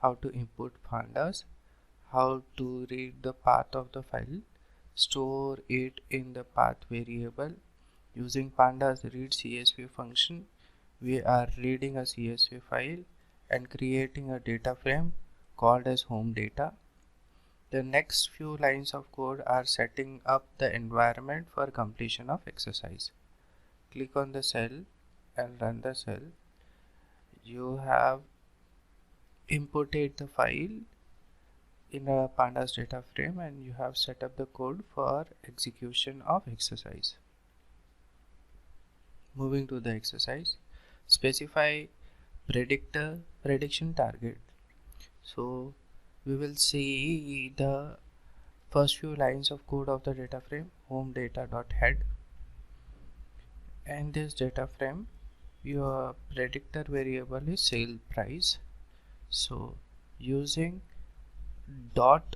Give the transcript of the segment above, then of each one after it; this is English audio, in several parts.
how to input pandas, how to read the path of the file, store it in the path variable. Using pandas read CSV function, we are reading a CSV file and creating a data frame called as home data. The next few lines of code are setting up the environment for completion of exercise. Click on the cell and run the cell. You have imported the file in a pandas data frame and you have set up the code for execution of exercise. Moving to the exercise, specify prediction target. So we will see the first few lines of code of the data frame, home data.head. And this data frame, your predictor variable is sale price. So using dot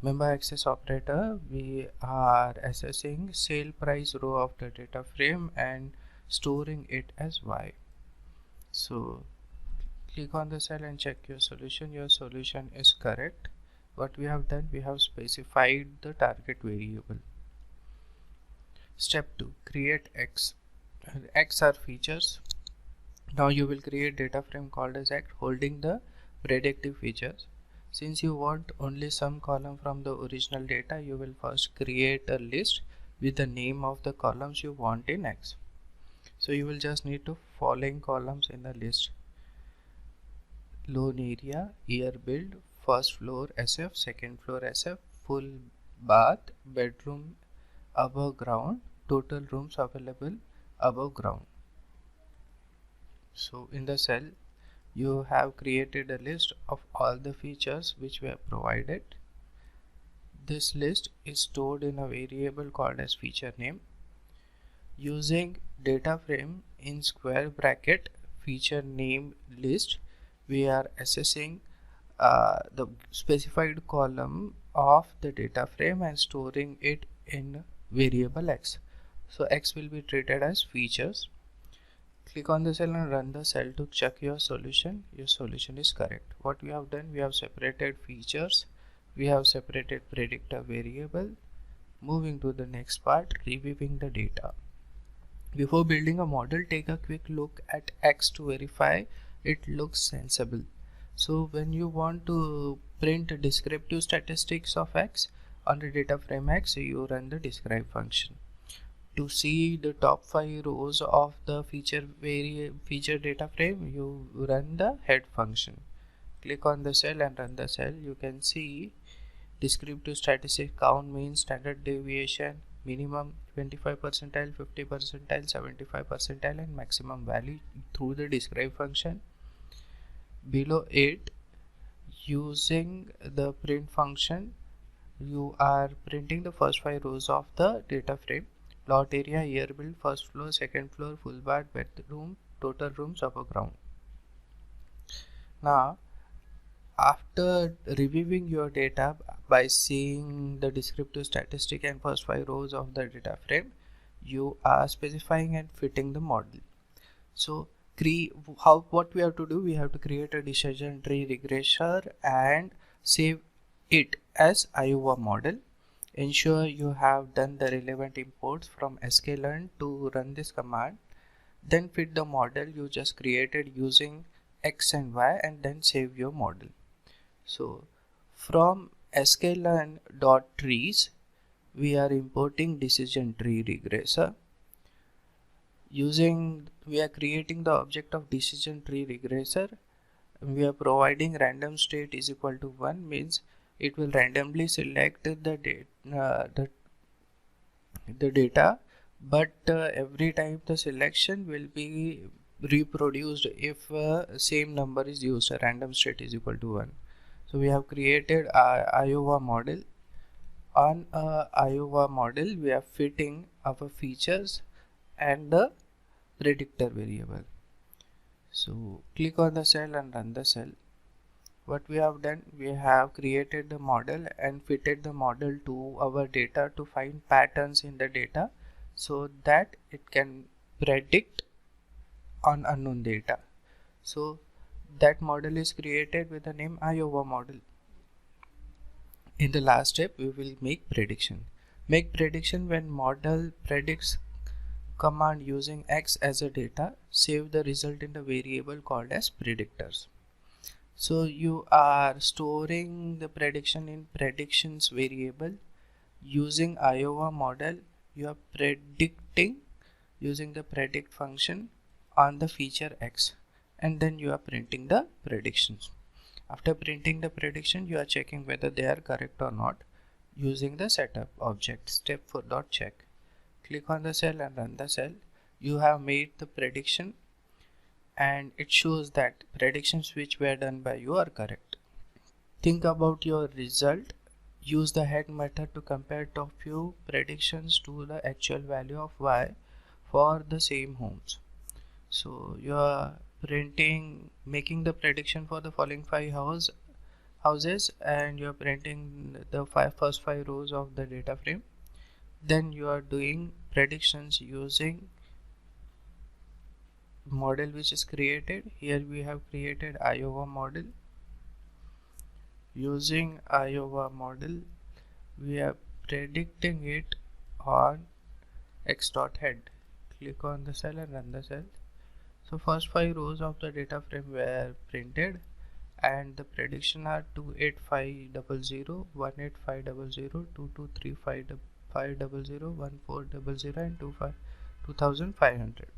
member access operator, we are assessing sale price row of the data frame and storing it as y. So click on the cell and check your solution. Your solution is correct. What we have done, we have specified the target variable. Step 2, create X. X are features. Now you will create data frame called as X holding the predictive features. Since you want only some column from the original data, you will first create a list with the name of the columns you want in X. So you will just need to following columns in the list: loan area, year build, first floor SF, second floor SF, full bath, bedroom above ground, total rooms available above ground. So in the cell you have created a list of all the features which we have provided. This list is stored in a variable called as feature name. Using data frame in square bracket feature name list, we are assessing the specified column of the data frame and storing it in variable X. So X will be treated as features. Click on the cell and run the cell to check your solution. Your solution is correct. What we have done, we have separated features, we have separated predictor variable. Moving to the next part, reviewing the data. Before building a model, take a quick look at X to verify it looks sensible. So when you want to print descriptive statistics of X on the data frame X, you run the describe function. To see the top 5 rows of the feature data frame, you run the head function. Click on the cell and run the cell. You can see descriptive statistic count, mean, standard deviation, minimum 25 percentile, 50 percentile, 75 percentile and maximum value through the describe function. Below it, using the print function, you are printing the first 5 rows of the data frame: lot area, year build, first floor, second floor, full bath, bedroom, total rooms above ground. Now after reviewing your data by seeing the descriptive statistic and first 5 rows of the data frame, you are specifying and fitting the model. So what we have to do, we have to create a decision tree regressor and save it as Iowa model. Ensure you have done the relevant imports from sklearn to run this command. Then fit the model you just created using X and Y and then save your model. So from sklearn.trees, we are importing decision tree regressor. We are creating the object of decision tree regressor. We are providing random state is equal to 1, means it will randomly select the data, but every time the selection will be reproduced if same number is used. Random state is equal to 1. So we have created Iowa model. On Iowa model, we are fitting our features and the predictor variable. So click on the cell and run the cell. What we have done, we have created the model and fitted the model to our data to find patterns in the data so that it can predict on unknown data. So That model is created with the name Iowa model. In the last step, we will make prediction. Make prediction when model predicts command using X as a data, save the result in the variable called as predictors. So you are storing the prediction in predictions variable. Using Iowa model, you are predicting using the predict function on the feature X, and then you are printing the predictions. After printing the prediction, you are checking whether they are correct or not using the setup object step for dot check. Click on the cell and run the cell. You have made the prediction and it shows that predictions which were done by you are correct. Think about your result. Use the head method to compare top few predictions to the actual value of Y for the same homes. So you are making the prediction for the following 5 houses, and you are printing the first 5 rows of the data frame. Then you are doing predictions using model which is created. Here we have created Iowa model. Using Iowa model, we are predicting it on X dot head. Click on the cell and run the cell. So first 5 rows of the data frame were printed, and the prediction are 28500, 18500, 223500, 1400, and 2500.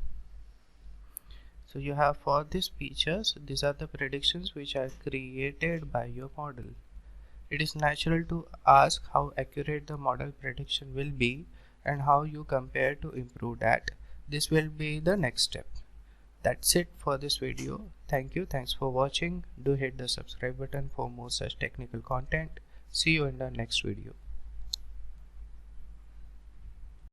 So you have for these features, these are the predictions which are created by your model. It is natural to ask how accurate the model prediction will be and how you compare to improve that. This will be the next step. That's it for this video. Thank you. Thanks for watching. Do hit the subscribe button for more such technical content. See you in the next video.